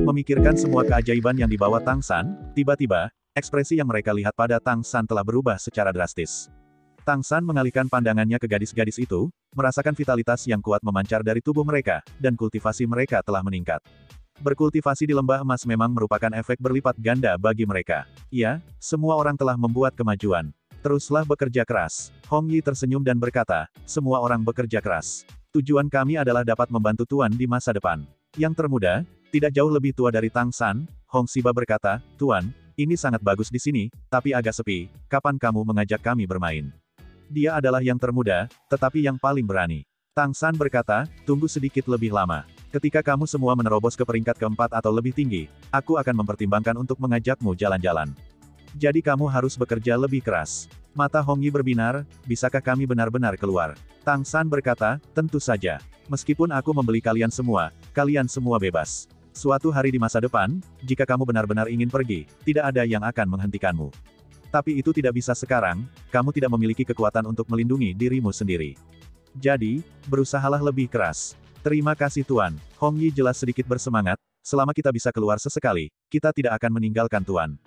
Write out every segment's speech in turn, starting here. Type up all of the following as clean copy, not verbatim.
Memikirkan semua keajaiban yang dibawa Tang San, tiba-tiba, ekspresi yang mereka lihat pada Tang San telah berubah secara drastis. Tang San mengalihkan pandangannya ke gadis-gadis itu, merasakan vitalitas yang kuat memancar dari tubuh mereka, dan kultivasi mereka telah meningkat. Berkultivasi di lembah emas memang merupakan efek berlipat ganda bagi mereka. Ya, semua orang telah membuat kemajuan. Teruslah bekerja keras. Hong Yi tersenyum dan berkata, semua orang bekerja keras. Tujuan kami adalah dapat membantu Tuan di masa depan. Yang termuda, tidak jauh lebih tua dari Tang San, Hong Xiba berkata, Tuan, ini sangat bagus di sini, tapi agak sepi, kapan kamu mengajak kami bermain? Dia adalah yang termuda, tetapi yang paling berani. Tang San berkata, tunggu sedikit lebih lama. Ketika kamu semua menerobos ke peringkat keempat atau lebih tinggi, aku akan mempertimbangkan untuk mengajakmu jalan-jalan. Jadi kamu harus bekerja lebih keras. Mata Hong Yi berbinar, bisakah kami benar-benar keluar? Tang San berkata, tentu saja. Meskipun aku membeli kalian semua bebas. Suatu hari di masa depan, jika kamu benar-benar ingin pergi, tidak ada yang akan menghentikanmu. Tapi itu tidak bisa sekarang, kamu tidak memiliki kekuatan untuk melindungi dirimu sendiri. Jadi, berusahalah lebih keras. Terima kasih Tuan. Hong Yi jelas sedikit bersemangat, selama kita bisa keluar sesekali, kita tidak akan meninggalkan Tuan.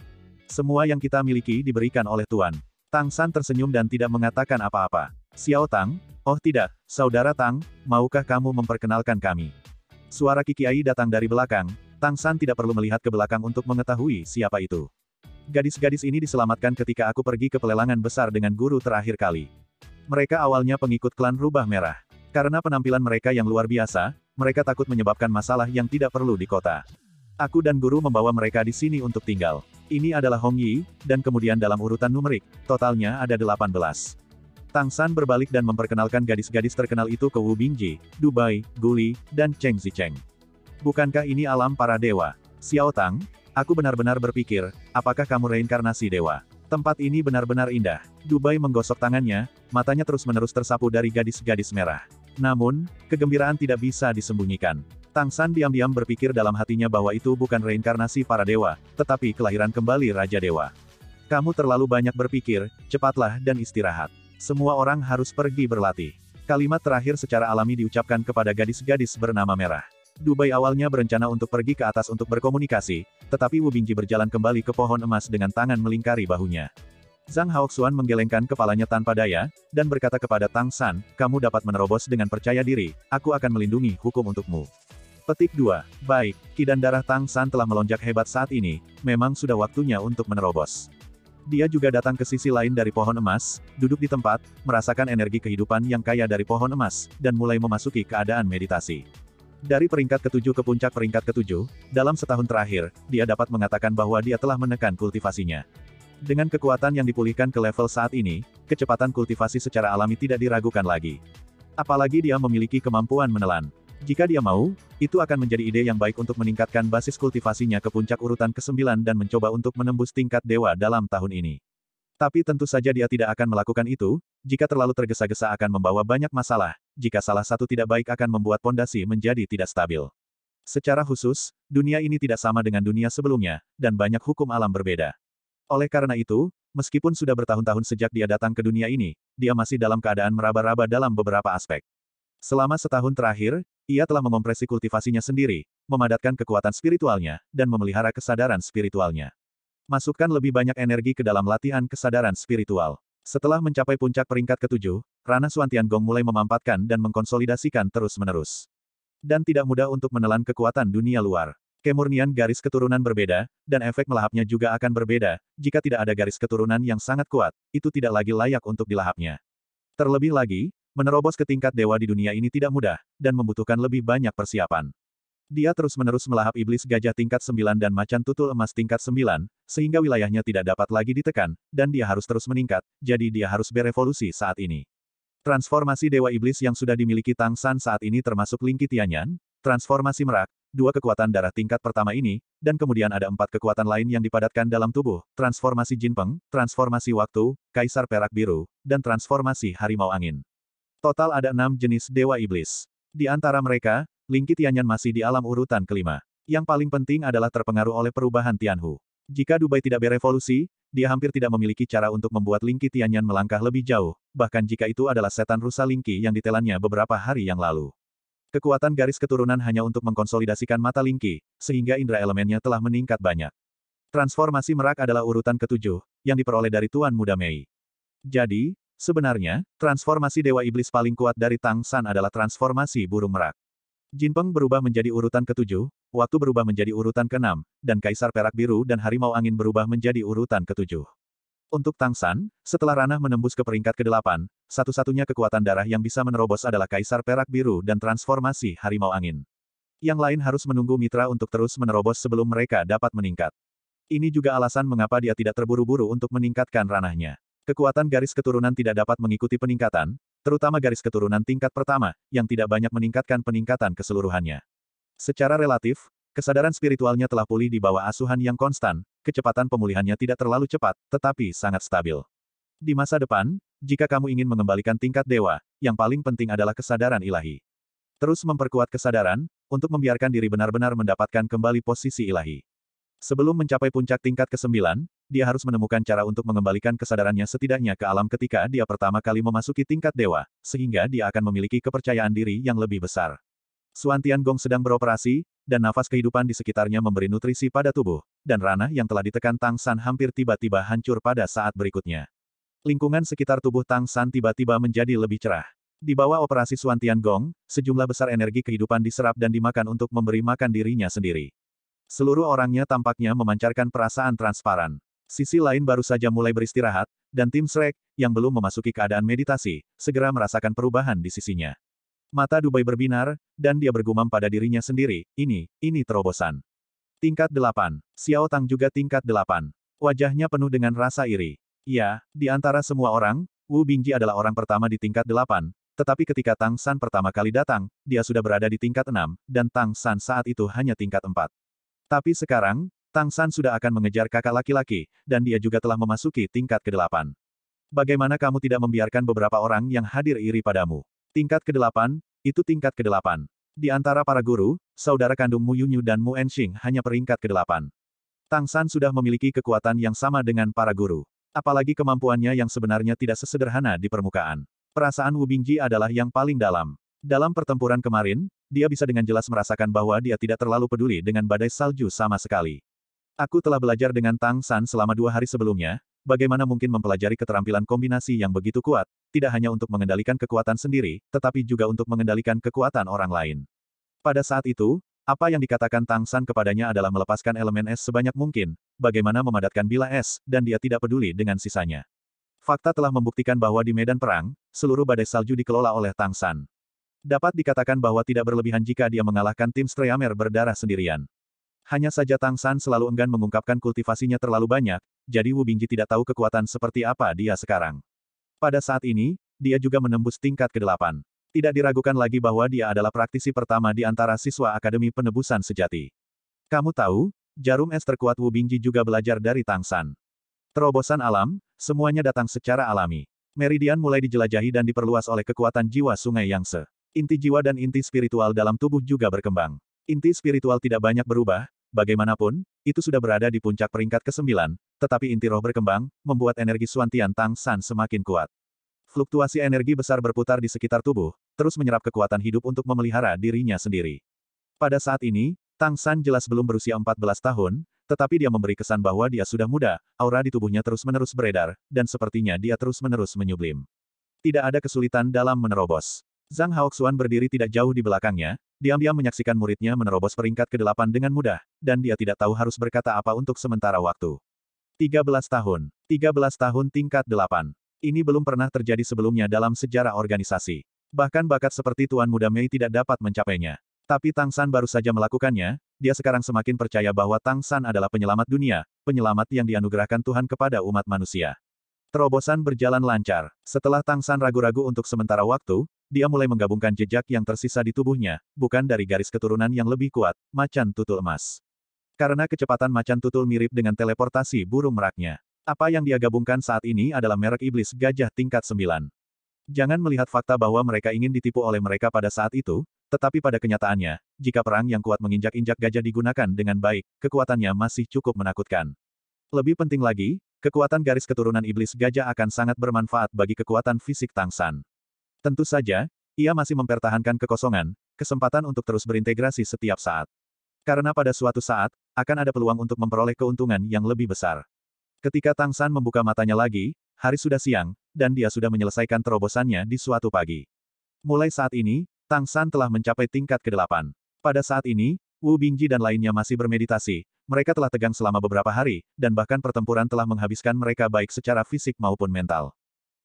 Semua yang kita miliki diberikan oleh Tuan. Tang San tersenyum dan tidak mengatakan apa-apa. Xiao Tang, oh tidak, Saudara Tang, maukah kamu memperkenalkan kami? Suara Kikiai datang dari belakang, Tang San tidak perlu melihat ke belakang untuk mengetahui siapa itu. Gadis-gadis ini diselamatkan ketika aku pergi ke pelelangan besar dengan guru terakhir kali. Mereka awalnya pengikut klan Rubah Merah. Karena penampilan mereka yang luar biasa, mereka takut menyebabkan masalah yang tidak perlu di kota. Aku dan guru membawa mereka di sini untuk tinggal. Ini adalah Hong Yi, dan kemudian dalam urutan numerik, totalnya ada 18. Tang San berbalik dan memperkenalkan gadis-gadis terkenal itu ke Wu Bingji, Dubai, Guli, dan Cheng Zicheng. Bukankah ini alam para dewa? Xiao Tang, aku benar-benar berpikir, apakah kamu reinkarnasi dewa? Tempat ini benar-benar indah. Dubai menggosok tangannya, matanya terus-menerus tersapu dari gadis-gadis merah. Namun, kegembiraan tidak bisa disembunyikan. Tang San diam-diam berpikir dalam hatinya bahwa itu bukan reinkarnasi para dewa, tetapi kelahiran kembali Raja Dewa. Kamu terlalu banyak berpikir, cepatlah dan istirahat. Semua orang harus pergi berlatih. Kalimat terakhir secara alami diucapkan kepada gadis-gadis bernama merah. Dubai awalnya berencana untuk pergi ke atas untuk berkomunikasi, tetapi Wu Bingji berjalan kembali ke pohon emas dengan tangan melingkari bahunya. Zhang Haoxuan menggelengkan kepalanya tanpa daya, dan berkata kepada Tang San, kamu dapat menerobos dengan percaya diri, aku akan melindungi hukum untukmu. Petik 2. Baik, ki dan darah Tang San telah melonjak hebat saat ini, memang sudah waktunya untuk menerobos. Dia juga datang ke sisi lain dari pohon emas, duduk di tempat, merasakan energi kehidupan yang kaya dari pohon emas, dan mulai memasuki keadaan meditasi. Dari peringkat ke-7 ke puncak peringkat ke-7, dalam setahun terakhir, dia dapat mengatakan bahwa dia telah menekan kultivasinya. Dengan kekuatan yang dipulihkan ke level saat ini, kecepatan kultivasi secara alami tidak diragukan lagi. Apalagi dia memiliki kemampuan menelan. Jika dia mau, itu akan menjadi ide yang baik untuk meningkatkan basis kultivasinya ke puncak urutan ke-9 dan mencoba untuk menembus tingkat dewa dalam tahun ini. Tapi tentu saja dia tidak akan melakukan itu, jika terlalu tergesa-gesa akan membawa banyak masalah, jika salah satu tidak baik akan membuat pondasi menjadi tidak stabil. Secara khusus, dunia ini tidak sama dengan dunia sebelumnya, dan banyak hukum alam berbeda. Oleh karena itu, meskipun sudah bertahun-tahun sejak dia datang ke dunia ini, dia masih dalam keadaan meraba-raba dalam beberapa aspek. Selama setahun terakhir, ia telah mengompresi kultivasinya sendiri, memadatkan kekuatan spiritualnya, dan memelihara kesadaran spiritualnya. Masukkan lebih banyak energi ke dalam latihan kesadaran spiritual. Setelah mencapai puncak peringkat ke-7, Rana Xuantian Gong mulai memampatkan dan mengkonsolidasikan terus-menerus. Dan tidak mudah untuk menelan kekuatan dunia luar. Kemurnian garis keturunan berbeda, dan efek melahapnya juga akan berbeda, jika tidak ada garis keturunan yang sangat kuat, itu tidak lagi layak untuk dilahapnya. Terlebih lagi, menerobos ke tingkat dewa di dunia ini tidak mudah, dan membutuhkan lebih banyak persiapan. Dia terus-menerus melahap iblis gajah tingkat 9 dan macan tutul emas tingkat 9, sehingga wilayahnya tidak dapat lagi ditekan, dan dia harus terus meningkat, jadi dia harus berevolusi saat ini. Transformasi dewa iblis yang sudah dimiliki Tang San saat ini termasuk Lingki Tianyan, transformasi merak, 2 kekuatan darah tingkat pertama ini, dan kemudian ada 4 kekuatan lain yang dipadatkan dalam tubuh, transformasi Jinpeng, transformasi waktu, kaisar perak biru, dan transformasi harimau angin. Total ada 6 jenis dewa iblis. Di antara mereka, Lingki Tianyan masih di alam urutan kelima. Yang paling penting adalah terpengaruh oleh perubahan Tianhu. Jika Dubai tidak berevolusi, dia hampir tidak memiliki cara untuk membuat Lingki Tianyan melangkah lebih jauh, bahkan jika itu adalah setan rusa Lingki yang ditelannya beberapa hari yang lalu. Kekuatan garis keturunan hanya untuk mengkonsolidasikan mata Lingqi, sehingga indera elemennya telah meningkat banyak. Transformasi merak adalah urutan ketujuh, yang diperoleh dari Tuan Muda Mei. Jadi, sebenarnya, transformasi Dewa Iblis paling kuat dari Tang San adalah transformasi burung merak. Jinpeng berubah menjadi urutan ketujuh, Waktu berubah menjadi urutan keenam, dan Kaisar Perak Biru dan Harimau Angin berubah menjadi urutan ketujuh. Untuk Tang San, setelah ranah menembus ke peringkat ke-8, satu-satunya kekuatan darah yang bisa menerobos adalah Kaisar Perak Biru dan transformasi Harimau Angin. Yang lain harus menunggu mitra untuk terus menerobos sebelum mereka dapat meningkat. Ini juga alasan mengapa dia tidak terburu-buru untuk meningkatkan ranahnya. Kekuatan garis keturunan tidak dapat mengikuti peningkatan, terutama garis keturunan tingkat pertama, yang tidak banyak meningkatkan peningkatan keseluruhannya. Secara relatif, kesadaran spiritualnya telah pulih di bawah asuhan yang konstan, kecepatan pemulihannya tidak terlalu cepat, tetapi sangat stabil. Di masa depan, jika kamu ingin mengembalikan tingkat dewa, yang paling penting adalah kesadaran ilahi. Terus memperkuat kesadaran, untuk membiarkan diri benar-benar mendapatkan kembali posisi ilahi. Sebelum mencapai puncak tingkat ke-9, dia harus menemukan cara untuk mengembalikan kesadarannya setidaknya ke alam ketika dia pertama kali memasuki tingkat dewa, sehingga dia akan memiliki kepercayaan diri yang lebih besar. Suan Tiangong sedang beroperasi, dan nafas kehidupan di sekitarnya memberi nutrisi pada tubuh, dan ranah yang telah ditekan Tang San hampir tiba-tiba hancur pada saat berikutnya. Lingkungan sekitar tubuh Tang San tiba-tiba menjadi lebih cerah. Di bawah operasi Suan Tiangong, sejumlah besar energi kehidupan diserap dan dimakan untuk memberi makan dirinya sendiri. Seluruh orangnya tampaknya memancarkan perasaan transparan. Sisi lain baru saja mulai beristirahat, dan tim Shrek, yang belum memasuki keadaan meditasi, segera merasakan perubahan di sisinya. Mata Dubai berbinar, dan dia bergumam pada dirinya sendiri, ini terobosan. Tingkat 8. Xiao Tang juga tingkat 8. Wajahnya penuh dengan rasa iri. Ya, di antara semua orang, Wu Bingji adalah orang pertama di tingkat 8, tetapi ketika Tang San pertama kali datang, dia sudah berada di tingkat 6, dan Tang San saat itu hanya tingkat 4. Tapi sekarang, Tang San sudah akan mengejar kakak laki-laki, dan dia juga telah memasuki tingkat ke-8. Bagaimana kamu tidak membiarkan beberapa orang yang hadir iri padamu? Tingkat ke-8, itu tingkat ke-8. Di antara para guru, saudara kandung Mu Yunyu dan Mu Enxing hanya peringkat ke-8. Tang San sudah memiliki kekuatan yang sama dengan para guru. Apalagi kemampuannya yang sebenarnya tidak sesederhana di permukaan. Perasaan Wu Bingji adalah yang paling dalam. Dalam pertempuran kemarin, dia bisa dengan jelas merasakan bahwa dia tidak terlalu peduli dengan badai salju sama sekali. Aku telah belajar dengan Tang San selama 2 hari sebelumnya, bagaimana mungkin mempelajari keterampilan kombinasi yang begitu kuat, tidak hanya untuk mengendalikan kekuatan sendiri, tetapi juga untuk mengendalikan kekuatan orang lain. Pada saat itu, apa yang dikatakan Tang San kepadanya adalah melepaskan elemen es sebanyak mungkin, bagaimana memadatkan bilah es, dan dia tidak peduli dengan sisanya. Fakta telah membuktikan bahwa di medan perang, seluruh badai salju dikelola oleh Tang San. Dapat dikatakan bahwa tidak berlebihan jika dia mengalahkan tim Streamer berdarah sendirian. Hanya saja Tang San selalu enggan mengungkapkan kultivasinya terlalu banyak, jadi Wu Bingji tidak tahu kekuatan seperti apa dia sekarang. Pada saat ini, dia juga menembus tingkat ke-8. Tidak diragukan lagi bahwa dia adalah praktisi pertama di antara siswa Akademi Penebusan Sejati. Kamu tahu, jarum es terkuat Wu Bingji juga belajar dari Tang San. Terobosan alam, semuanya datang secara alami. Meridian mulai dijelajahi dan diperluas oleh kekuatan jiwa Sungai Yangtze. Inti jiwa dan inti spiritual dalam tubuh juga berkembang. Inti spiritual tidak banyak berubah, bagaimanapun, itu sudah berada di puncak peringkat ke-9, tetapi inti roh berkembang, membuat energi Suantian Tang San semakin kuat. Fluktuasi energi besar berputar di sekitar tubuh, terus menyerap kekuatan hidup untuk memelihara dirinya sendiri. Pada saat ini, Tang San jelas belum berusia 14 tahun, tetapi dia memberi kesan bahwa dia sudah muda, aura di tubuhnya terus-menerus beredar, dan sepertinya dia terus-menerus menyublim. Tidak ada kesulitan dalam menerobos. Zhang Haoxuan berdiri tidak jauh di belakangnya, diam-diam menyaksikan muridnya menerobos peringkat ke-8 dengan mudah, dan dia tidak tahu harus berkata apa untuk sementara waktu. 13 tahun. 13 tahun tingkat 8. Ini belum pernah terjadi sebelumnya dalam sejarah organisasi. Bahkan bakat seperti Tuan Muda Mei tidak dapat mencapainya. Tapi Tang San baru saja melakukannya, dia sekarang semakin percaya bahwa Tang San adalah penyelamat dunia, penyelamat yang dianugerahkan Tuhan kepada umat manusia. Terobosan berjalan lancar. Setelah Tang San ragu-ragu untuk sementara waktu, dia mulai menggabungkan jejak yang tersisa di tubuhnya, bukan dari garis keturunan yang lebih kuat, macan tutul emas. Karena kecepatan macan tutul mirip dengan teleportasi burung meraknya. Apa yang dia gabungkan saat ini adalah merek iblis gajah tingkat 9. Jangan melihat fakta bahwa mereka ingin ditipu oleh mereka pada saat itu, tetapi pada kenyataannya, jika perang yang kuat menginjak-injak gajah digunakan dengan baik, kekuatannya masih cukup menakutkan. Lebih penting lagi, kekuatan garis keturunan iblis gajah akan sangat bermanfaat bagi kekuatan fisik Tang San. Tentu saja, ia masih mempertahankan kekosongan, kesempatan untuk terus berintegrasi setiap saat. Karena pada suatu saat, akan ada peluang untuk memperoleh keuntungan yang lebih besar. Ketika Tang San membuka matanya lagi, hari sudah siang, dan dia sudah menyelesaikan terobosannya di suatu pagi. Mulai saat ini, Tang San telah mencapai tingkat ke-8. Pada saat ini, Wu Bingji dan lainnya masih bermeditasi. Mereka telah tegang selama beberapa hari, dan bahkan pertempuran telah menghabiskan mereka baik secara fisik maupun mental.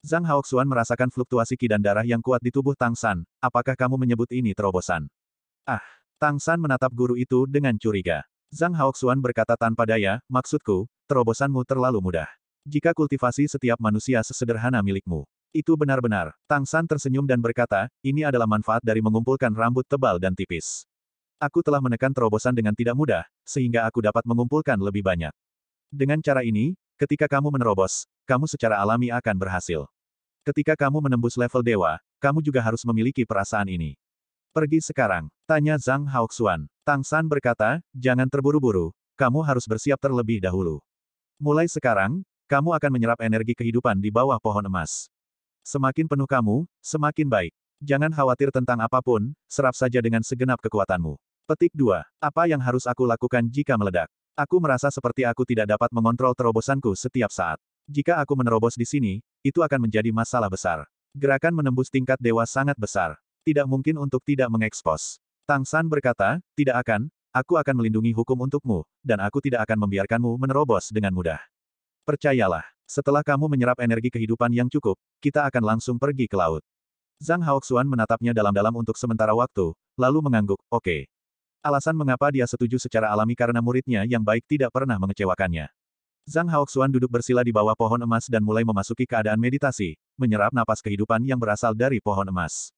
Zhang Haoxuan merasakan fluktuasi qi dan darah yang kuat di tubuh Tang San. Apakah kamu menyebut ini terobosan? Ah! Tang San menatap guru itu dengan curiga. Zhang Haoxuan berkata tanpa daya, maksudku, terobosanmu terlalu mudah. Jika kultivasi setiap manusia sesederhana milikmu. Itu benar-benar. Tang San tersenyum dan berkata, ini adalah manfaat dari mengumpulkan rambut tebal dan tipis. Aku telah menekan terobosan dengan tidak mudah, sehingga aku dapat mengumpulkan lebih banyak. Dengan cara ini, ketika kamu menerobos, kamu secara alami akan berhasil. Ketika kamu menembus level dewa, kamu juga harus memiliki perasaan ini. Pergi sekarang, tanya Zhang Haoxuan. Tang San berkata, jangan terburu-buru, kamu harus bersiap terlebih dahulu. Mulai sekarang, kamu akan menyerap energi kehidupan di bawah pohon emas. Semakin penuh kamu, semakin baik. Jangan khawatir tentang apapun, serap saja dengan segenap kekuatanmu. Petik 2. Apa yang harus aku lakukan jika meledak? Aku merasa seperti aku tidak dapat mengontrol terobosanku setiap saat. Jika aku menerobos di sini, itu akan menjadi masalah besar. Gerakan menembus tingkat dewa sangat besar. Tidak mungkin untuk tidak mengekspos. Tang San berkata, tidak akan, aku akan melindungi hukum untukmu, dan aku tidak akan membiarkanmu menerobos dengan mudah. Percayalah, setelah kamu menyerap energi kehidupan yang cukup, kita akan langsung pergi ke laut. Zhang Haoxuan menatapnya dalam-dalam untuk sementara waktu, lalu mengangguk, oke. Alasan mengapa dia setuju secara alami karena muridnya yang baik tidak pernah mengecewakannya. Zhang Haoxuan duduk bersila di bawah pohon emas dan mulai memasuki keadaan meditasi, menyerap napas kehidupan yang berasal dari pohon emas.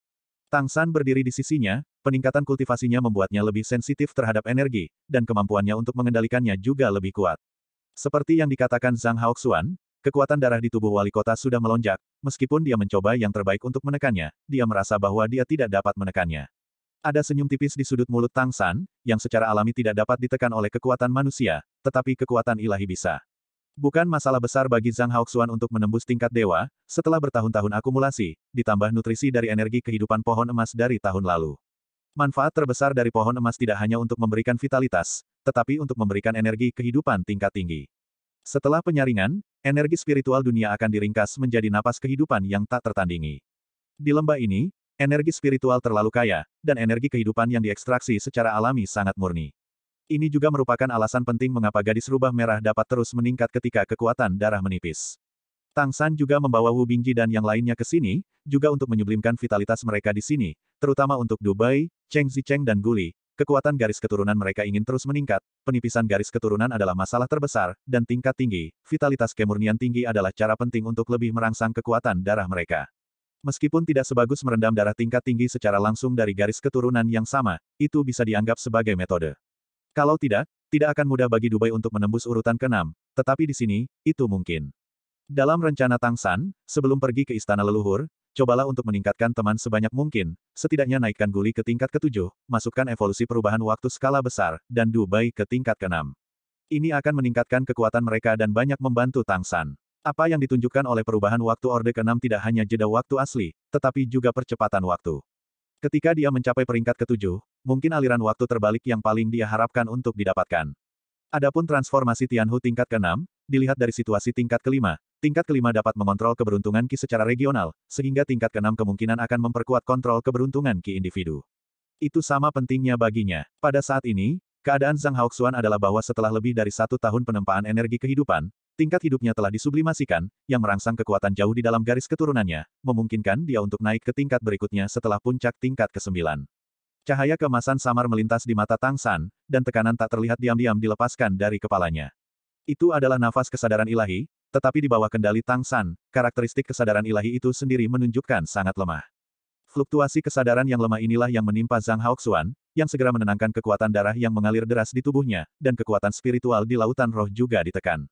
Tang San berdiri di sisinya, peningkatan kultivasinya membuatnya lebih sensitif terhadap energi, dan kemampuannya untuk mengendalikannya juga lebih kuat. Seperti yang dikatakan Zhang Haoxuan, kekuatan darah di tubuh wali kota sudah melonjak, meskipun dia mencoba yang terbaik untuk menekannya, dia merasa bahwa dia tidak dapat menekannya. Ada senyum tipis di sudut mulut Tang San, yang secara alami tidak dapat ditekan oleh kekuatan manusia, tetapi kekuatan ilahi bisa. Bukan masalah besar bagi Zhang Haoxuan untuk menembus tingkat dewa, setelah bertahun-tahun akumulasi, ditambah nutrisi dari energi kehidupan pohon emas dari tahun lalu. Manfaat terbesar dari pohon emas tidak hanya untuk memberikan vitalitas, tetapi untuk memberikan energi kehidupan tingkat tinggi. Setelah penyaringan, energi spiritual dunia akan diringkas menjadi napas kehidupan yang tak tertandingi. Di lembah ini, energi spiritual terlalu kaya, dan energi kehidupan yang diekstraksi secara alami sangat murni. Ini juga merupakan alasan penting mengapa gadis rubah merah dapat terus meningkat ketika kekuatan darah menipis. Tang San juga membawa Wu Bingji dan yang lainnya ke sini, juga untuk menyublimkan vitalitas mereka di sini, terutama untuk Dubai, Cheng Zicheng dan Guli. Kekuatan garis keturunan mereka ingin terus meningkat, penipisan garis keturunan adalah masalah terbesar, dan tingkat tinggi, vitalitas kemurnian tinggi adalah cara penting untuk lebih merangsang kekuatan darah mereka. Meskipun tidak sebagus merendam darah tingkat tinggi secara langsung dari garis keturunan yang sama, itu bisa dianggap sebagai metode. Kalau tidak, tidak akan mudah bagi Dubai untuk menembus urutan ke-6, tetapi di sini, itu mungkin. Dalam rencana Tang San, sebelum pergi ke istana leluhur, cobalah untuk meningkatkan teman sebanyak mungkin, setidaknya naikkan Guli ke tingkat ke-7, masukkan evolusi perubahan waktu skala besar, dan Dubai ke tingkat ke-6. Ini akan meningkatkan kekuatan mereka dan banyak membantu Tang San. Apa yang ditunjukkan oleh perubahan waktu Orde ke-6 tidak hanya jeda waktu asli, tetapi juga percepatan waktu. Ketika dia mencapai peringkat ke-7, mungkin aliran waktu terbalik yang paling dia harapkan untuk didapatkan. Adapun transformasi Tianhu tingkat ke-6, dilihat dari situasi tingkat ke-5, tingkat ke-5 dapat mengontrol keberuntungan Qi secara regional, sehingga tingkat ke-6 kemungkinan akan memperkuat kontrol keberuntungan Qi individu. Itu sama pentingnya baginya. Pada saat ini, keadaan Zhang Haoxuan adalah bahwa setelah lebih dari 1 tahun penempaan energi kehidupan, tingkat hidupnya telah disublimasikan, yang merangsang kekuatan jauh di dalam garis keturunannya, memungkinkan dia untuk naik ke tingkat berikutnya setelah puncak tingkat ke-9. Cahaya keemasan samar melintas di mata Tang San, dan tekanan tak terlihat diam-diam dilepaskan dari kepalanya. Itu adalah nafas kesadaran ilahi, tetapi di bawah kendali Tang San, karakteristik kesadaran ilahi itu sendiri menunjukkan sangat lemah. Fluktuasi kesadaran yang lemah inilah yang menimpa Zhang Haoxuan, yang segera menenangkan kekuatan darah yang mengalir deras di tubuhnya, dan kekuatan spiritual di lautan roh juga ditekan.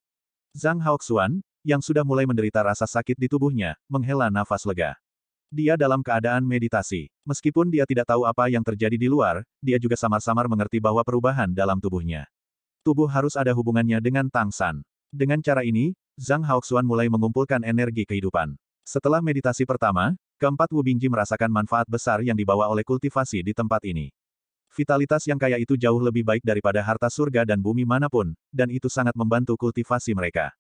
Zhang Haoxuan, yang sudah mulai menderita rasa sakit di tubuhnya, menghela nafas lega. Dia dalam keadaan meditasi. Meskipun dia tidak tahu apa yang terjadi di luar, dia juga samar-samar mengerti bahwa perubahan dalam tubuhnya. Tubuh harus ada hubungannya dengan Tang San. Dengan cara ini, Zhang Haoxuan mulai mengumpulkan energi kehidupan. Setelah meditasi pertama, Keempat Wu Bingji merasakan manfaat besar yang dibawa oleh kultivasi di tempat ini. Vitalitas yang kaya itu jauh lebih baik daripada harta surga dan bumi manapun, dan itu sangat membantu kultivasi mereka.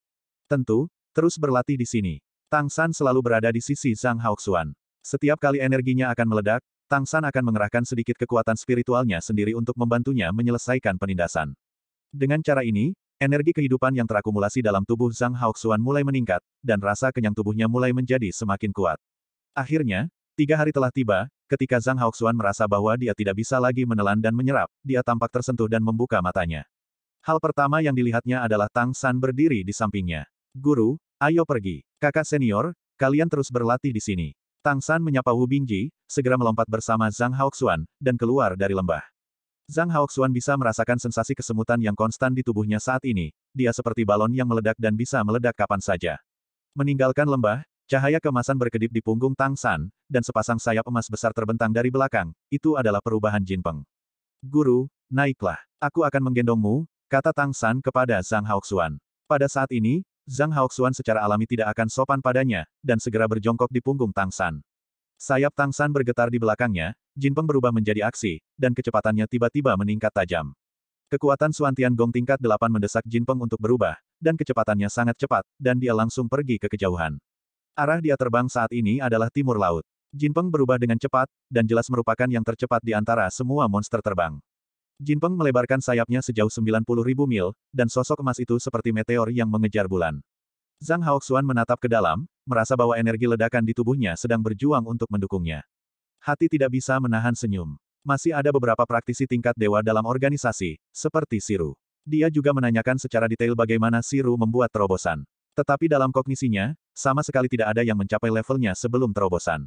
Tentu, terus berlatih di sini. Tang San selalu berada di sisi Zhang Haoxuan. Setiap kali energinya akan meledak, Tang San akan mengerahkan sedikit kekuatan spiritualnya sendiri untuk membantunya menyelesaikan penindasan. Dengan cara ini, energi kehidupan yang terakumulasi dalam tubuh Zhang Haoxuan mulai meningkat, dan rasa kenyang tubuhnya mulai menjadi semakin kuat. Akhirnya, 3 hari telah tiba, ketika Zhang Haoxuan merasa bahwa dia tidak bisa lagi menelan dan menyerap, dia tampak tersentuh dan membuka matanya. Hal pertama yang dilihatnya adalah Tang San berdiri di sampingnya. Guru, ayo pergi. Kakak senior, kalian terus berlatih di sini. Tang San menyapa Wu Bingji, segera melompat bersama Zhang Haoxuan, dan keluar dari lembah. Zhang Haoxuan bisa merasakan sensasi kesemutan yang konstan di tubuhnya saat ini. Dia seperti balon yang meledak dan bisa meledak kapan saja. Meninggalkan lembah, cahaya keemasan berkedip di punggung Tang San, dan sepasang sayap emas besar terbentang dari belakang. Itu adalah perubahan Jinpeng. Guru, naiklah. Aku akan menggendongmu, kata Tang San kepada Zhang Haoxuan. Pada saat ini, Zhang Haoxuan secara alami tidak akan sopan padanya, dan segera berjongkok di punggung Tang San. Sayap Tang San bergetar di belakangnya, Jinpeng berubah menjadi aksi, dan kecepatannya tiba-tiba meningkat tajam. Kekuatan Suantian Gong tingkat 8 mendesak Jinpeng untuk berubah, dan kecepatannya sangat cepat, dan dia langsung pergi ke kejauhan. Arah dia terbang saat ini adalah timur laut. Jinpeng berubah dengan cepat, dan jelas merupakan yang tercepat di antara semua monster terbang. Jinpeng melebarkan sayapnya sejauh 90.000 mil, dan sosok emas itu seperti meteor yang mengejar bulan. Zhang Haoxuan menatap ke dalam, merasa bahwa energi ledakan di tubuhnya sedang berjuang untuk mendukungnya. Hati tidak bisa menahan senyum. Masih ada beberapa praktisi tingkat dewa dalam organisasi, seperti Siru. Dia juga menanyakan secara detail bagaimana Siru membuat terobosan. Tetapi dalam kognisinya, sama sekali tidak ada yang mencapai levelnya sebelum terobosan.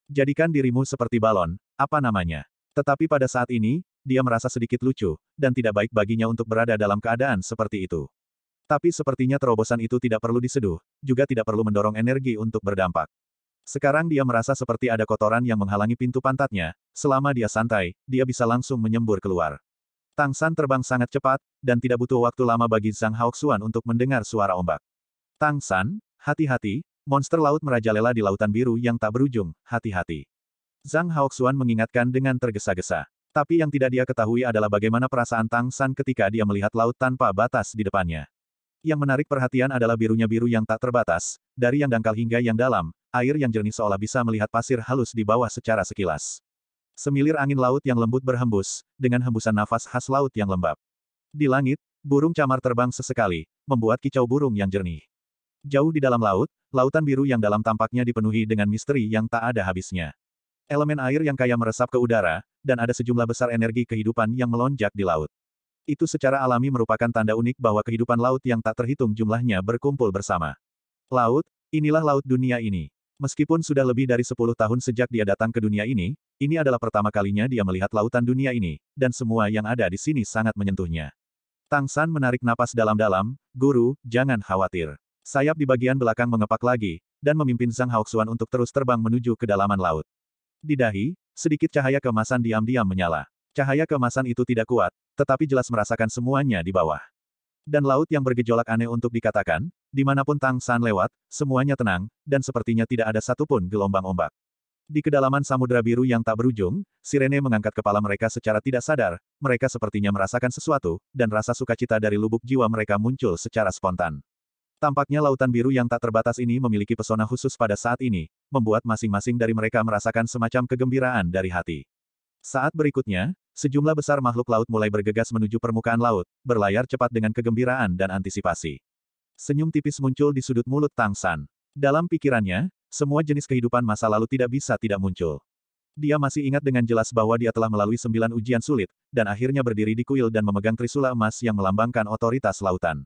Jadikan dirimu seperti balon, apa namanya? Tetapi pada saat ini, dia merasa sedikit lucu, dan tidak baik baginya untuk berada dalam keadaan seperti itu. Tapi sepertinya terobosan itu tidak perlu diseduh, juga tidak perlu mendorong energi untuk berdampak. Sekarang dia merasa seperti ada kotoran yang menghalangi pintu pantatnya, selama dia santai, dia bisa langsung menyembur keluar. Tang San terbang sangat cepat, dan tidak butuh waktu lama bagi Zhang Haoxuan untuk mendengar suara ombak. Tang San, hati-hati, monster laut merajalela di lautan biru yang tak berujung, hati-hati. Zhang Haoxuan mengingatkan dengan tergesa-gesa. Tapi yang tidak dia ketahui adalah bagaimana perasaan Tang San ketika dia melihat laut tanpa batas di depannya. Yang menarik perhatian adalah birunya biru yang tak terbatas, dari yang dangkal hingga yang dalam, air yang jernih seolah bisa melihat pasir halus di bawah secara sekilas. Semilir angin laut yang lembut berhembus, dengan hembusan nafas khas laut yang lembab. Di langit, burung camar terbang sesekali, membuat kicau burung yang jernih. Jauh di dalam laut, lautan biru yang dalam tampaknya dipenuhi dengan misteri yang tak ada habisnya. Elemen air yang kaya meresap ke udara, dan ada sejumlah besar energi kehidupan yang melonjak di laut. Itu secara alami merupakan tanda unik bahwa kehidupan laut yang tak terhitung jumlahnya berkumpul bersama. Laut, inilah laut dunia ini. Meskipun sudah lebih dari 10 tahun sejak dia datang ke dunia ini adalah pertama kalinya dia melihat lautan dunia ini, dan semua yang ada di sini sangat menyentuhnya. Tang San menarik napas dalam-dalam, Guru, jangan khawatir. Sayap di bagian belakang mengepak lagi, dan memimpin Zhang Haoxuan untuk terus terbang menuju kedalaman laut. Di dahi, sedikit cahaya keemasan diam-diam menyala. Cahaya keemasan itu tidak kuat, tetapi jelas merasakan semuanya di bawah. Dan laut yang bergejolak aneh untuk dikatakan, dimanapun Tang San lewat, semuanya tenang, dan sepertinya tidak ada satupun gelombang ombak. Di kedalaman samudera biru yang tak berujung, sirene mengangkat kepala mereka secara tidak sadar, mereka sepertinya merasakan sesuatu, dan rasa sukacita dari lubuk jiwa mereka muncul secara spontan. Tampaknya lautan biru yang tak terbatas ini memiliki pesona khusus pada saat ini, membuat masing-masing dari mereka merasakan semacam kegembiraan dari hati. Saat berikutnya, sejumlah besar makhluk laut mulai bergegas menuju permukaan laut, berlayar cepat dengan kegembiraan dan antisipasi. Senyum tipis muncul di sudut mulut Tang San. Dalam pikirannya, semua jenis kehidupan masa lalu tidak bisa tidak muncul. Dia masih ingat dengan jelas bahwa dia telah melalui 9 ujian sulit, dan akhirnya berdiri di kuil dan memegang trisula emas yang melambangkan otoritas lautan.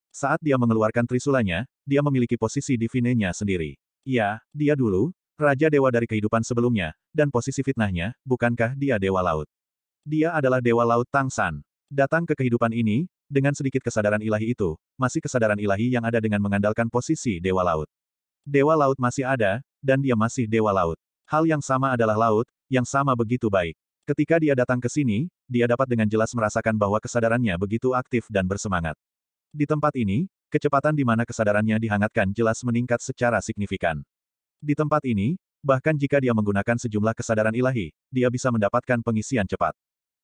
Saat dia mengeluarkan trisulanya, dia memiliki posisi divinenya sendiri. Ya, dia dulu, Raja Dewa dari kehidupan sebelumnya, dan posisi fitnahnya, bukankah dia Dewa Laut? Dia adalah Dewa Laut Tang San. Datang ke kehidupan ini, dengan sedikit kesadaran ilahi itu, masih kesadaran ilahi yang ada dengan mengandalkan posisi Dewa Laut. Dewa Laut masih ada, dan dia masih Dewa Laut. Hal yang sama adalah laut, yang sama begitu baik. Ketika dia datang ke sini, dia dapat dengan jelas merasakan bahwa kesadarannya begitu aktif dan bersemangat. Di tempat ini, kecepatan di mana kesadarannya dihangatkan jelas meningkat secara signifikan. Di tempat ini, Bahkan jika dia menggunakan sejumlah kesadaran ilahi, dia bisa mendapatkan pengisian cepat.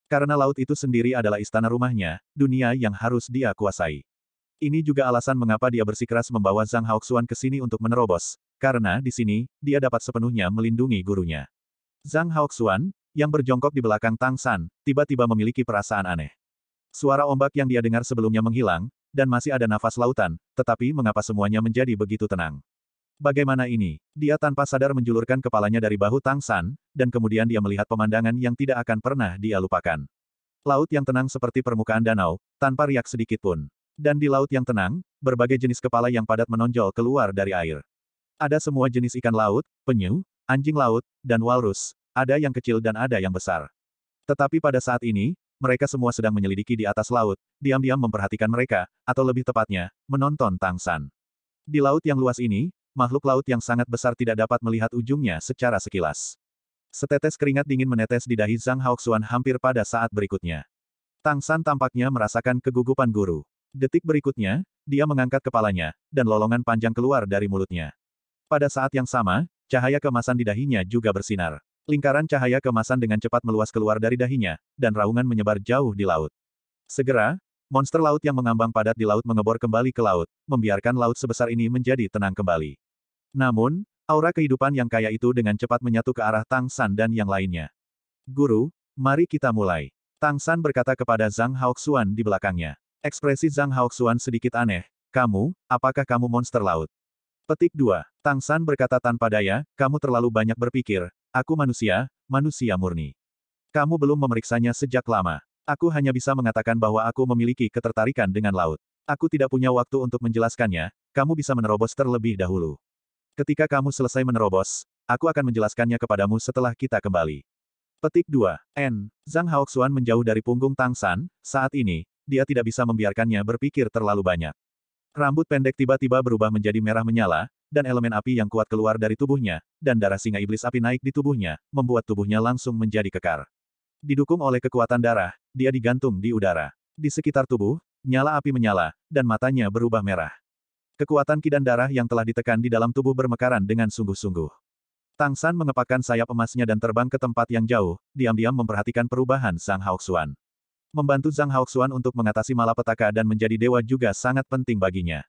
Karena laut itu sendiri adalah istana rumahnya, dunia yang harus dia kuasai. Ini juga alasan mengapa dia bersikeras membawa Zhang Haoxuan ke sini untuk menerobos, karena di sini, dia dapat sepenuhnya melindungi gurunya. Zhang Haoxuan, yang berjongkok di belakang Tang San, tiba-tiba memiliki perasaan aneh. Suara ombak yang dia dengar sebelumnya menghilang, dan masih ada nafas lautan, tetapi mengapa semuanya menjadi begitu tenang? Bagaimana ini? Dia tanpa sadar menjulurkan kepalanya dari bahu Tang San, dan kemudian dia melihat pemandangan yang tidak akan pernah dia lupakan. Laut yang tenang seperti permukaan danau, tanpa riak sedikit pun. Dan di laut yang tenang, berbagai jenis kepala yang padat menonjol keluar dari air. Ada semua jenis ikan laut, penyu, anjing laut, dan walrus, ada yang kecil dan ada yang besar. Tetapi pada saat ini, mereka semua sedang menyelidiki di atas laut, diam-diam memperhatikan mereka, atau lebih tepatnya, menonton Tang San. Di laut yang luas ini, makhluk laut yang sangat besar tidak dapat melihat ujungnya secara sekilas. Setetes keringat dingin menetes di dahi Zhang Haoxuan hampir pada saat berikutnya. Tang San tampaknya merasakan kegugupan guru. Detik berikutnya, dia mengangkat kepalanya, dan lolongan panjang keluar dari mulutnya. Pada saat yang sama, cahaya keemasan di dahinya juga bersinar. Lingkaran cahaya keemasan dengan cepat meluas keluar dari dahinya, dan raungan menyebar jauh di laut. Segera, monster laut yang mengambang padat di laut mengebor kembali ke laut, membiarkan laut sebesar ini menjadi tenang kembali. Namun, aura kehidupan yang kaya itu dengan cepat menyatu ke arah Tang San dan yang lainnya. Guru, mari kita mulai. Tang San berkata kepada Zhang Haoxuan di belakangnya. Ekspresi Zhang Haoxuan sedikit aneh. Kamu, apakah kamu monster laut? Petik 2. Tang San berkata tanpa daya, kamu terlalu banyak berpikir. Aku manusia, manusia murni. Kamu belum memeriksanya sejak lama. Aku hanya bisa mengatakan bahwa aku memiliki ketertarikan dengan laut. Aku tidak punya waktu untuk menjelaskannya, kamu bisa menerobos terlebih dahulu. Ketika kamu selesai menerobos, aku akan menjelaskannya kepadamu setelah kita kembali. Petik 2. N. Zhang Haoxuan menjauh dari punggung Tang San, saat ini, dia tidak bisa membiarkannya berpikir terlalu banyak. Rambut pendek tiba-tiba berubah menjadi merah menyala, dan elemen api yang kuat keluar dari tubuhnya, dan darah singa iblis api naik di tubuhnya, membuat tubuhnya langsung menjadi kekar. Didukung oleh kekuatan darah, dia digantung di udara. Di sekitar tubuh, nyala api menyala, dan matanya berubah merah. Kekuatan ki dan darah yang telah ditekan di dalam tubuh bermekaran dengan sungguh-sungguh. Tang San mengepakkan sayap emasnya dan terbang ke tempat yang jauh, diam-diam memperhatikan perubahan Zhang Haoxuan. Membantu Zhang Haoxuan untuk mengatasi malapetaka dan menjadi dewa juga sangat penting baginya.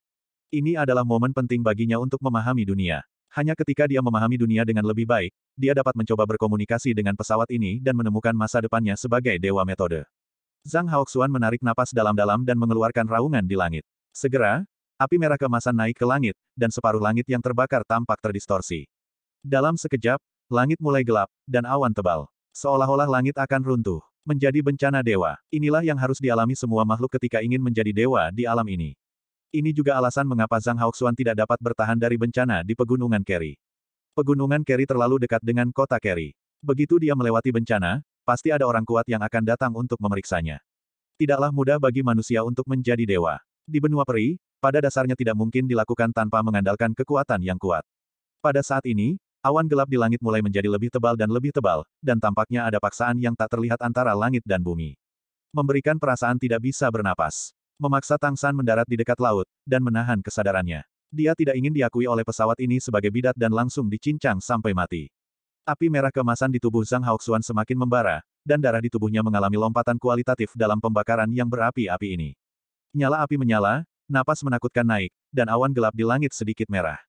Ini adalah momen penting baginya untuk memahami dunia. Hanya ketika dia memahami dunia dengan lebih baik, dia dapat mencoba berkomunikasi dengan pesawat ini dan menemukan masa depannya sebagai dewa metode. Zhang Haoxuan menarik napas dalam-dalam dan mengeluarkan raungan di langit. Segera, api merah keemasan naik ke langit, dan separuh langit yang terbakar tampak terdistorsi. Dalam sekejap, langit mulai gelap, dan awan tebal. Seolah-olah langit akan runtuh. Menjadi bencana dewa. Inilah yang harus dialami semua makhluk ketika ingin menjadi dewa di alam ini. Ini juga alasan mengapa Zhang Haoxuan tidak dapat bertahan dari bencana di Pegunungan Keri. Pegunungan Keri terlalu dekat dengan kota Keri. Begitu dia melewati bencana, pasti ada orang kuat yang akan datang untuk memeriksanya. Tidaklah mudah bagi manusia untuk menjadi dewa. Di benua peri, pada dasarnya tidak mungkin dilakukan tanpa mengandalkan kekuatan yang kuat. Pada saat ini, awan gelap di langit mulai menjadi lebih tebal, dan tampaknya ada paksaan yang tak terlihat antara langit dan bumi. Memberikan perasaan tidak bisa bernapas. Memaksa Tang San mendarat di dekat laut, dan menahan kesadarannya. Dia tidak ingin diakui oleh pesawat ini sebagai bidat dan langsung dicincang sampai mati. Api merah keemasan di tubuh Zhang Haoxuan semakin membara, dan darah di tubuhnya mengalami lompatan kualitatif dalam pembakaran yang berapi-api ini. Nyala api menyala, napas menakutkan naik, dan awan gelap di langit sedikit merah.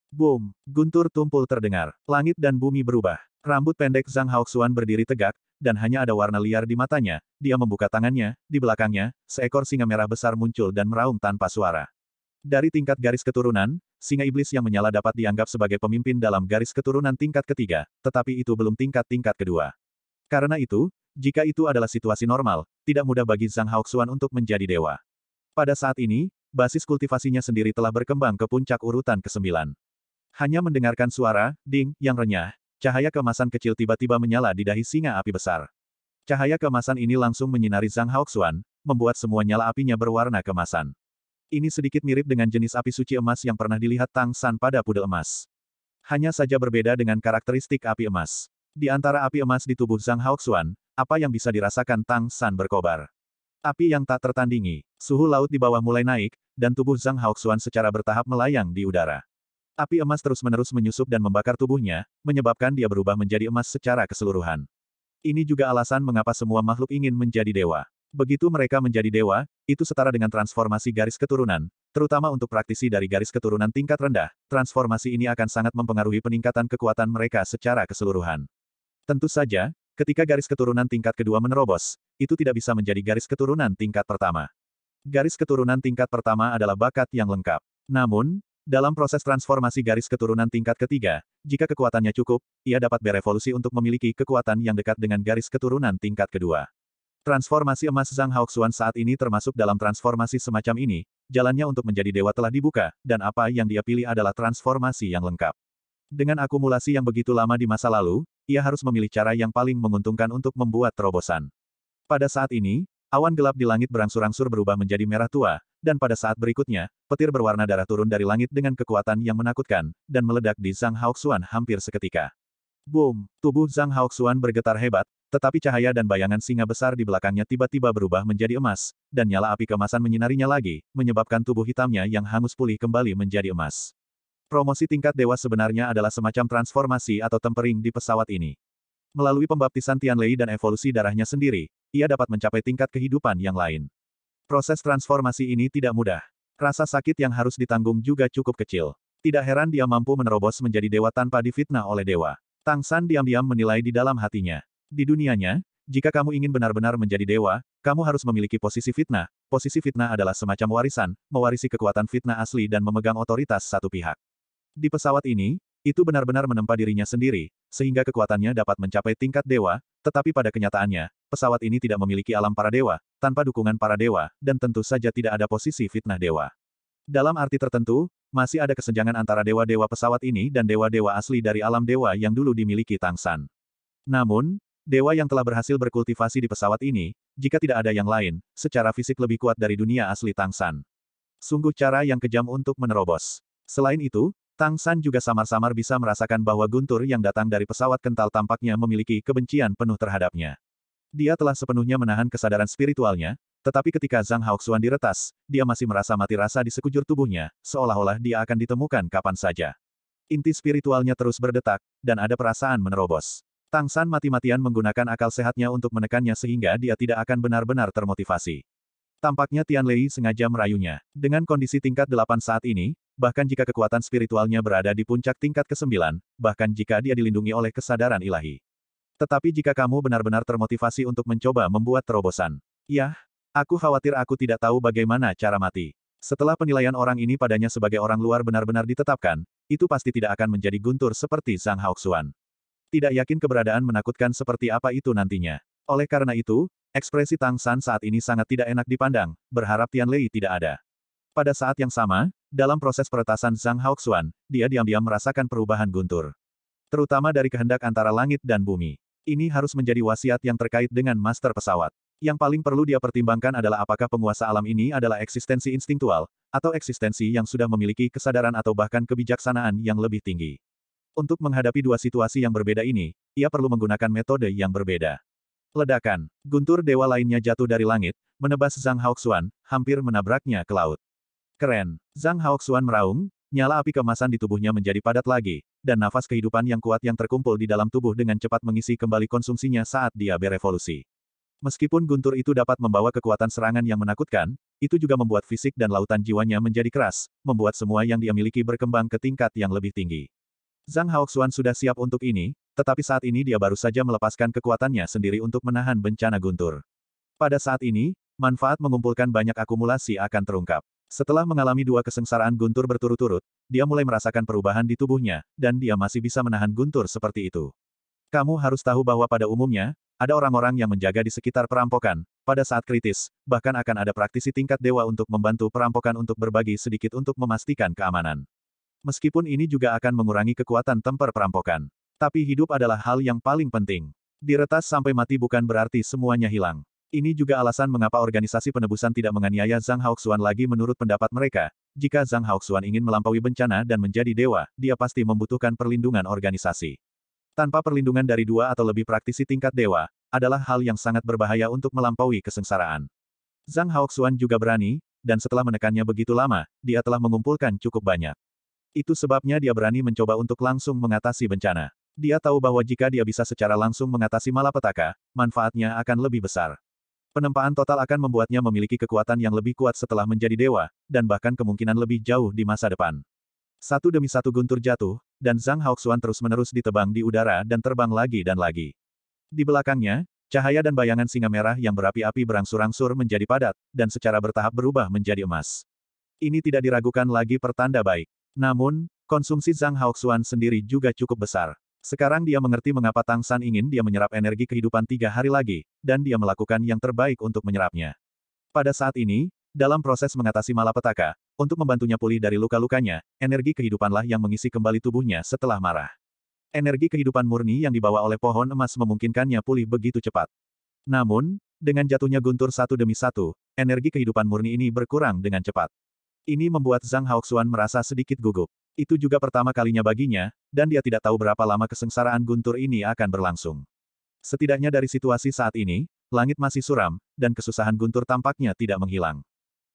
Boom! Guntur tumpul terdengar. Langit dan bumi berubah. Rambut pendek Zhang Haoxuan berdiri tegak, dan hanya ada warna liar di matanya. Dia membuka tangannya, di belakangnya, seekor singa merah besar muncul dan meraung tanpa suara. Dari tingkat garis keturunan, singa iblis yang menyala dapat dianggap sebagai pemimpin dalam garis keturunan tingkat ketiga, tetapi itu belum tingkat-tingkat kedua. Karena itu, jika itu adalah situasi normal, tidak mudah bagi Zhang Haoxuan untuk menjadi dewa. Pada saat ini, basis kultivasinya sendiri telah berkembang ke puncak urutan ke-9. Hanya mendengarkan suara, ding, yang renyah, cahaya keemasan kecil tiba-tiba menyala di dahi singa api besar. Cahaya keemasan ini langsung menyinari Zhang Haoxuan, membuat semua nyala apinya berwarna keemasan. Ini sedikit mirip dengan jenis api suci emas yang pernah dilihat Tang San pada pudel emas. Hanya saja berbeda dengan karakteristik api emas. Di antara api emas di tubuh Zhang Haoxuan, apa yang bisa dirasakan Tang San berkobar. Api yang tak tertandingi. Suhu laut di bawah mulai naik, dan tubuh Zhang Haoxuan secara bertahap melayang di udara. Api emas terus-menerus menyusup dan membakar tubuhnya, menyebabkan dia berubah menjadi emas secara keseluruhan. Ini juga alasan mengapa semua makhluk ingin menjadi dewa. Begitu mereka menjadi dewa, itu setara dengan transformasi garis keturunan, terutama untuk praktisi dari garis keturunan tingkat rendah. Transformasi ini akan sangat mempengaruhi peningkatan kekuatan mereka secara keseluruhan. Tentu saja, ketika garis keturunan tingkat kedua menerobos, itu tidak bisa menjadi garis keturunan tingkat pertama. Garis keturunan tingkat pertama adalah bakat yang lengkap. Namun, dalam proses transformasi garis keturunan tingkat ketiga, jika kekuatannya cukup, ia dapat berevolusi untuk memiliki kekuatan yang dekat dengan garis keturunan tingkat kedua. Transformasi emas Zhang Haoxuan saat ini termasuk dalam transformasi semacam ini, jalannya untuk menjadi dewa telah dibuka, dan apa yang dia pilih adalah transformasi yang lengkap. Dengan akumulasi yang begitu lama di masa lalu, ia harus memilih cara yang paling menguntungkan untuk membuat terobosan. Pada saat ini, awan gelap di langit berangsur-angsur berubah menjadi merah tua, dan pada saat berikutnya, petir berwarna darah turun dari langit dengan kekuatan yang menakutkan, dan meledak di Zhang Haoxuan hampir seketika. Boom! Tubuh Zhang Haoxuan bergetar hebat, tetapi cahaya dan bayangan singa besar di belakangnya tiba-tiba berubah menjadi emas, dan nyala api keemasan menyinarinya lagi, menyebabkan tubuh hitamnya yang hangus pulih kembali menjadi emas. Promosi tingkat dewa sebenarnya adalah semacam transformasi atau tempering di pesawat ini. Melalui pembaptisan Tianlei dan evolusi darahnya sendiri, ia dapat mencapai tingkat kehidupan yang lain. Proses transformasi ini tidak mudah. Rasa sakit yang harus ditanggung juga cukup kecil. Tidak heran dia mampu menerobos menjadi dewa tanpa difitnah oleh dewa. Tang San diam-diam menilai di dalam hatinya. Di dunianya, jika kamu ingin benar-benar menjadi dewa, kamu harus memiliki posisi fitnah. Posisi fitnah adalah semacam warisan, mewarisi kekuatan fitnah asli dan memegang otoritas satu pihak. Di pesawat ini, itu benar-benar menempa dirinya sendiri, sehingga kekuatannya dapat mencapai tingkat dewa, tetapi pada kenyataannya, pesawat ini tidak memiliki alam para dewa, tanpa dukungan para dewa, dan tentu saja tidak ada posisi fitnah dewa. Dalam arti tertentu, masih ada kesenjangan antara dewa-dewa pesawat ini dan dewa-dewa asli dari alam dewa yang dulu dimiliki Tang San. Namun, dewa yang telah berhasil berkultivasi di pesawat ini, jika tidak ada yang lain, secara fisik lebih kuat dari dunia asli Tang San. Sungguh cara yang kejam untuk menerobos. Selain itu, Tang San juga samar-samar bisa merasakan bahwa guntur yang datang dari pesawat kental tampaknya memiliki kebencian penuh terhadapnya. Dia telah sepenuhnya menahan kesadaran spiritualnya, tetapi ketika Zhang Haoxuan diretas, dia masih merasa mati rasa di sekujur tubuhnya, seolah-olah dia akan ditemukan kapan saja. Inti spiritualnya terus berdetak, dan ada perasaan menerobos. Tang San mati-matian menggunakan akal sehatnya untuk menekannya sehingga dia tidak akan benar-benar termotivasi. Tampaknya Tianlei sengaja merayunya. Dengan kondisi tingkat 8 saat ini, bahkan jika kekuatan spiritualnya berada di puncak tingkat ke-9, bahkan jika dia dilindungi oleh kesadaran ilahi. Tetapi jika kamu benar-benar termotivasi untuk mencoba membuat terobosan. Yah, aku khawatir aku tidak tahu bagaimana cara mati. Setelah penilaian orang ini padanya sebagai orang luar benar-benar ditetapkan, itu pasti tidak akan menjadi guntur seperti Zhang Haoxuan. Tidak yakin keberadaan menakutkan seperti apa itu nantinya. Oleh karena itu, ekspresi Tang San saat ini sangat tidak enak dipandang, berharap Tianlei tidak ada. Pada saat yang sama, dalam proses peretasan Zhang Haoxuan, dia diam-diam merasakan perubahan guntur. Terutama dari kehendak antara langit dan bumi. Ini harus menjadi wasiat yang terkait dengan master pesawat. Yang paling perlu dia pertimbangkan adalah apakah penguasa alam ini adalah eksistensi instingtual, atau eksistensi yang sudah memiliki kesadaran atau bahkan kebijaksanaan yang lebih tinggi. Untuk menghadapi dua situasi yang berbeda ini, ia perlu menggunakan metode yang berbeda. Ledakan. Guntur dewa lainnya jatuh dari langit, menebas Zhang Haoxuan, hampir menabraknya ke laut. Keren. Zhang Haoxuan meraung, nyala api keemasan di tubuhnya menjadi padat lagi, dan nafas kehidupan yang kuat yang terkumpul di dalam tubuh dengan cepat mengisi kembali konsumsinya saat dia berevolusi. Meskipun guntur itu dapat membawa kekuatan serangan yang menakutkan, itu juga membuat fisik dan lautan jiwanya menjadi keras, membuat semua yang dia miliki berkembang ke tingkat yang lebih tinggi. Zhang Haoxuan sudah siap untuk ini, tetapi saat ini dia baru saja melepaskan kekuatannya sendiri untuk menahan bencana guntur. Pada saat ini, manfaat mengumpulkan banyak akumulasi akan terungkap. Setelah mengalami dua kesengsaraan guntur berturut-turut, dia mulai merasakan perubahan di tubuhnya, dan dia masih bisa menahan guntur seperti itu. Kamu harus tahu bahwa pada umumnya, ada orang-orang yang menjaga di sekitar perampokan. Pada saat kritis, bahkan akan ada praktisi tingkat dewa untuk membantu perampokan untuk berbagi sedikit untuk memastikan keamanan. Meskipun ini juga akan mengurangi kekuatan tempur perampokan. Tapi hidup adalah hal yang paling penting. Diretas sampai mati bukan berarti semuanya hilang. Ini juga alasan mengapa organisasi penebusan tidak menganiaya Zhang Haoxuan lagi menurut pendapat mereka. Jika Zhang Haoxuan ingin melampaui bencana dan menjadi dewa, dia pasti membutuhkan perlindungan organisasi. Tanpa perlindungan dari dua atau lebih praktisi tingkat dewa, adalah hal yang sangat berbahaya untuk melampaui kesengsaraan. Zhang Haoxuan juga berani, dan setelah menekannya begitu lama, dia telah mengumpulkan cukup banyak. Itu sebabnya dia berani mencoba untuk langsung mengatasi bencana. Dia tahu bahwa jika dia bisa secara langsung mengatasi malapetaka, manfaatnya akan lebih besar. Penempaan total akan membuatnya memiliki kekuatan yang lebih kuat setelah menjadi dewa, dan bahkan kemungkinan lebih jauh di masa depan. Satu demi satu guntur jatuh, dan Zhang Haoxuan terus-menerus ditebang di udara dan terbang lagi dan lagi. Di belakangnya, cahaya dan bayangan singa merah yang berapi-api berangsur-angsur menjadi padat, dan secara bertahap berubah menjadi emas. Ini tidak diragukan lagi pertanda baik. Namun, konsumsi Zhang Haoxuan sendiri juga cukup besar. Sekarang dia mengerti mengapa Tang San ingin dia menyerap energi kehidupan 3 hari lagi, dan dia melakukan yang terbaik untuk menyerapnya. Pada saat ini, dalam proses mengatasi malapetaka, untuk membantunya pulih dari luka-lukanya, energi kehidupanlah yang mengisi kembali tubuhnya setelah marah. Energi kehidupan murni yang dibawa oleh pohon emas memungkinkannya pulih begitu cepat. Namun, dengan jatuhnya guntur satu demi satu, energi kehidupan murni ini berkurang dengan cepat. Ini membuat Zhang Haoxuan merasa sedikit gugup. Itu juga pertama kalinya baginya, dan dia tidak tahu berapa lama kesengsaraan guntur ini akan berlangsung. Setidaknya dari situasi saat ini, langit masih suram, dan kesusahan guntur tampaknya tidak menghilang.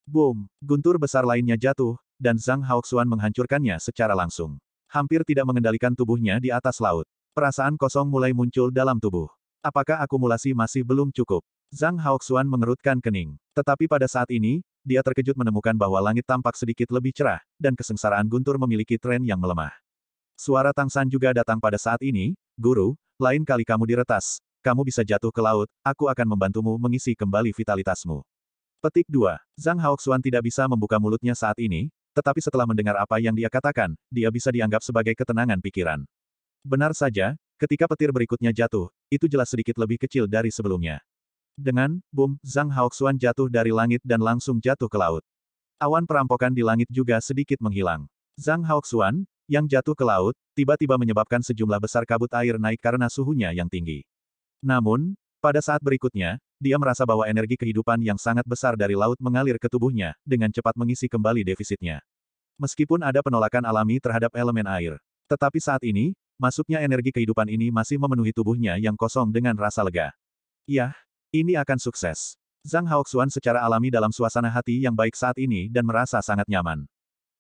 Boom! Guntur besar lainnya jatuh, dan Zhang Haoxuan menghancurkannya secara langsung. Hampir tidak mengendalikan tubuhnya di atas laut. Perasaan kosong mulai muncul dalam tubuh. Apakah akumulasi masih belum cukup? Zhang Haoxuan mengerutkan kening. Tetapi pada saat ini, dia terkejut menemukan bahwa langit tampak sedikit lebih cerah, dan kesengsaraan guntur memiliki tren yang melemah. Suara Tang San juga datang pada saat ini, Guru, lain kali kamu diretas, kamu bisa jatuh ke laut, aku akan membantumu mengisi kembali vitalitasmu. Petik 2. Zhang Haoxuan tidak bisa membuka mulutnya saat ini, tetapi setelah mendengar apa yang dia katakan, dia bisa dianggap sebagai ketenangan pikiran. Benar saja, ketika petir berikutnya jatuh, itu jelas sedikit lebih kecil dari sebelumnya. Dengan boom, Zhang Haoxuan jatuh dari langit dan langsung jatuh ke laut. Awan perampokan di langit juga sedikit menghilang. Zhang Haoxuan, yang jatuh ke laut, tiba-tiba menyebabkan sejumlah besar kabut air naik karena suhunya yang tinggi. Namun, pada saat berikutnya, dia merasa bahwa energi kehidupan yang sangat besar dari laut mengalir ke tubuhnya, dengan cepat mengisi kembali defisitnya. Meskipun ada penolakan alami terhadap elemen air. Tetapi saat ini, masuknya energi kehidupan ini masih memenuhi tubuhnya yang kosong dengan rasa lega. Yah, ini akan sukses. Zhang Haoxuan secara alami dalam suasana hati yang baik saat ini dan merasa sangat nyaman.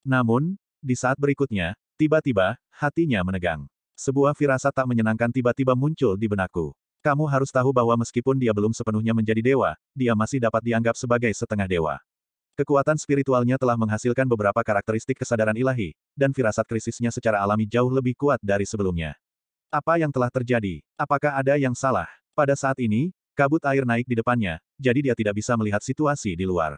Namun, di saat berikutnya, tiba-tiba, hatinya menegang. Sebuah firasat tak menyenangkan tiba-tiba muncul di benakku. Kamu harus tahu bahwa meskipun dia belum sepenuhnya menjadi dewa, dia masih dapat dianggap sebagai setengah dewa. Kekuatan spiritualnya telah menghasilkan beberapa karakteristik kesadaran ilahi, dan firasat krisisnya secara alami jauh lebih kuat dari sebelumnya. Apa yang telah terjadi? Apakah ada yang salah? Pada saat ini, kabut air naik di depannya, jadi dia tidak bisa melihat situasi di luar.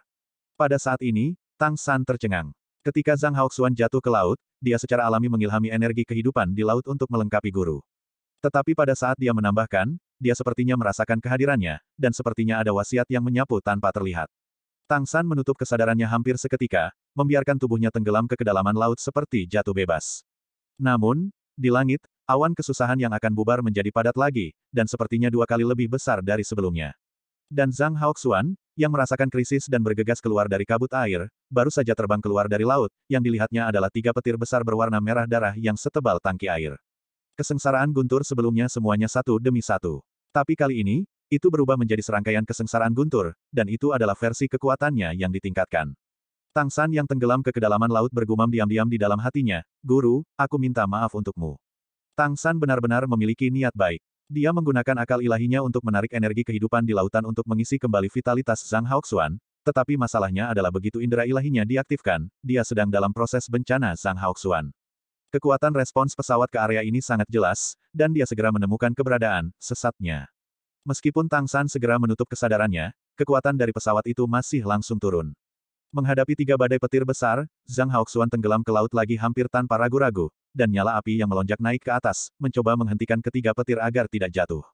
Pada saat ini, Tang San tercengang. Ketika Zhang Haoxuan jatuh ke laut, dia secara alami mengilhami energi kehidupan di laut untuk melengkapi guru. Tetapi pada saat dia menambahkan, dia sepertinya merasakan kehadirannya, dan sepertinya ada wasiat yang menyapu tanpa terlihat. Tang San menutup kesadarannya hampir seketika, membiarkan tubuhnya tenggelam ke kedalaman laut seperti jatuh bebas. Namun, di langit, awan kesusahan yang akan bubar menjadi padat lagi, dan sepertinya 2 kali lebih besar dari sebelumnya. Dan Zhang Haoxuan, yang merasakan krisis dan bergegas keluar dari kabut air, baru saja terbang keluar dari laut, yang dilihatnya adalah 3 petir besar berwarna merah darah yang setebal tangki air. Kesengsaraan guntur sebelumnya semuanya satu demi satu. Tapi kali ini, itu berubah menjadi serangkaian kesengsaraan guntur, dan itu adalah versi kekuatannya yang ditingkatkan. Tang San yang tenggelam ke kedalaman laut bergumam diam-diam di dalam hatinya, Guru, aku minta maaf untukmu. Tang San benar-benar memiliki niat baik. Dia menggunakan akal ilahinya untuk menarik energi kehidupan di lautan untuk mengisi kembali vitalitas Zhang Haoxuan, tetapi masalahnya adalah begitu indera ilahinya diaktifkan, dia sedang dalam proses bencana Zhang Haoxuan. Kekuatan respons pesawat ke area ini sangat jelas, dan dia segera menemukan keberadaan sesatnya. Meskipun Tang San segera menutup kesadarannya, kekuatan dari pesawat itu masih langsung turun. Menghadapi 3 badai petir besar, Zhang Haoxuan tenggelam ke laut lagi hampir tanpa ragu-ragu, dan nyala api yang melonjak naik ke atas, mencoba menghentikan ketiga petir agar tidak jatuh.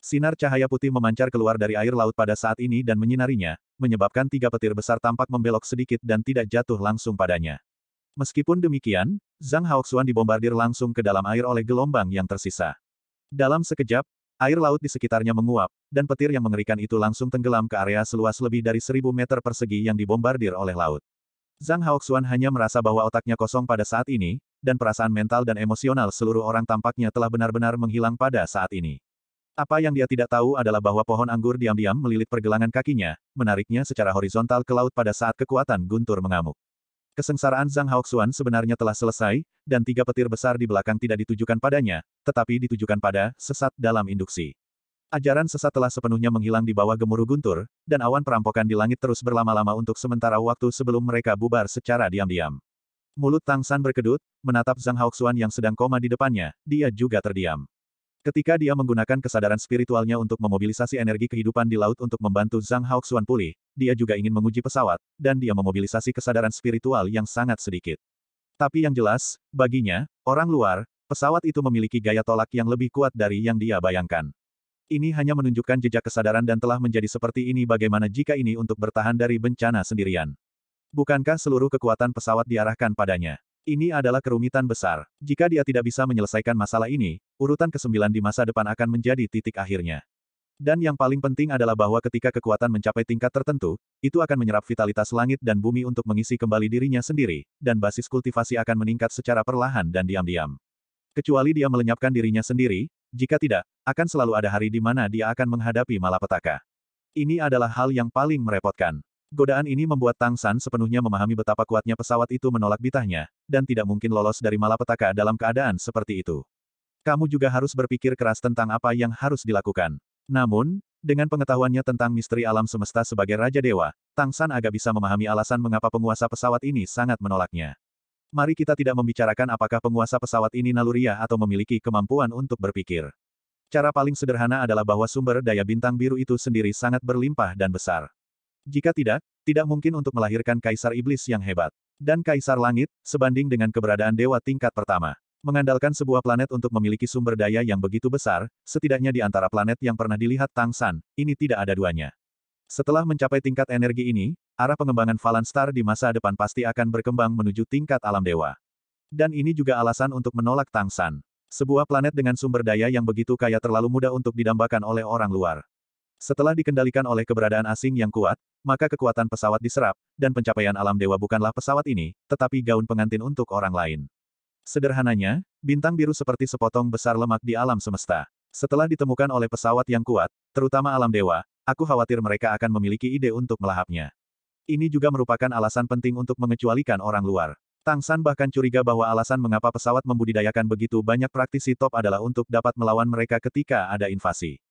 Sinar cahaya putih memancar keluar dari air laut pada saat ini dan menyinarinya, menyebabkan 3 petir besar tampak membelok sedikit dan tidak jatuh langsung padanya. Meskipun demikian, Zhang Haoxuan dibombardir langsung ke dalam air oleh gelombang yang tersisa. Dalam sekejap, air laut di sekitarnya menguap, dan petir yang mengerikan itu langsung tenggelam ke area seluas lebih dari 1000 meter persegi yang dibombardir oleh laut. Zhang Haoxuan hanya merasa bahwa otaknya kosong pada saat ini, dan perasaan mental dan emosional seluruh orang tampaknya telah benar-benar menghilang pada saat ini. Apa yang dia tidak tahu adalah bahwa pohon anggur diam-diam melilit pergelangan kakinya, menariknya secara horizontal ke laut pada saat kekuatan guntur mengamuk. Kesengsaraan Zhang Haoxuan sebenarnya telah selesai, dan 3 petir besar di belakang tidak ditujukan padanya, tetapi ditujukan pada sesat dalam induksi. Ajaran sesat telah sepenuhnya menghilang di bawah gemuruh guntur, dan awan perampokan di langit terus berlama-lama untuk sementara waktu sebelum mereka bubar secara diam-diam. Mulut Tang San berkedut, menatap Zhang Haoxuan yang sedang koma di depannya, dia juga terdiam. Ketika dia menggunakan kesadaran spiritualnya untuk memobilisasi energi kehidupan di laut untuk membantu Zhang Haoxuan pulih, dia juga ingin menguji pesawat, dan dia memobilisasi kesadaran spiritual yang sangat sedikit. Tapi yang jelas, baginya, orang luar, pesawat itu memiliki gaya tolak yang lebih kuat dari yang dia bayangkan. Ini hanya menunjukkan jejak kesadaran dan telah menjadi seperti ini bagaimana jika ini untuk bertahan dari bencana sendirian. Bukankah seluruh kekuatan pesawat diarahkan padanya? Ini adalah kerumitan besar. Jika dia tidak bisa menyelesaikan masalah ini, urutan ke-9 di masa depan akan menjadi titik akhirnya. Dan yang paling penting adalah bahwa ketika kekuatan mencapai tingkat tertentu, itu akan menyerap vitalitas langit dan bumi untuk mengisi kembali dirinya sendiri, dan basis kultivasi akan meningkat secara perlahan dan diam-diam. Kecuali dia melenyapkan dirinya sendiri, jika tidak, akan selalu ada hari di mana dia akan menghadapi malapetaka. Ini adalah hal yang paling merepotkan. Godaan ini membuat Tang San sepenuhnya memahami betapa kuatnya pesawat itu menolak bitahnya, dan tidak mungkin lolos dari malapetaka dalam keadaan seperti itu. Kamu juga harus berpikir keras tentang apa yang harus dilakukan. Namun, dengan pengetahuannya tentang misteri alam semesta sebagai Raja Dewa, Tang San agak bisa memahami alasan mengapa penguasa pesawat ini sangat menolaknya. Mari kita tidak membicarakan apakah penguasa pesawat ini naluriah atau memiliki kemampuan untuk berpikir. Cara paling sederhana adalah bahwa sumber daya bintang biru itu sendiri sangat berlimpah dan besar. Jika tidak, tidak mungkin untuk melahirkan Kaisar Iblis yang hebat. Dan Kaisar Langit, sebanding dengan keberadaan dewa tingkat pertama. Mengandalkan sebuah planet untuk memiliki sumber daya yang begitu besar, setidaknya di antara planet yang pernah dilihat Tang San, ini tidak ada duanya. Setelah mencapai tingkat energi ini, arah pengembangan Falan Star di masa depan pasti akan berkembang menuju tingkat alam dewa. Dan ini juga alasan untuk menolak Tang San. Sebuah planet dengan sumber daya yang begitu kaya terlalu mudah untuk didambakan oleh orang luar. Setelah dikendalikan oleh keberadaan asing yang kuat, maka kekuatan pesawat diserap, dan pencapaian alam dewa bukanlah pesawat ini, tetapi gaun pengantin untuk orang lain. Sederhananya, bintang biru seperti sepotong besar lemak di alam semesta. Setelah ditemukan oleh pesawat yang kuat, terutama alam dewa, aku khawatir mereka akan memiliki ide untuk melahapnya. Ini juga merupakan alasan penting untuk mengecualikan orang luar. Tang San bahkan curiga bahwa alasan mengapa pesawat membudidayakan begitu banyak praktisi top adalah untuk dapat melawan mereka ketika ada invasi.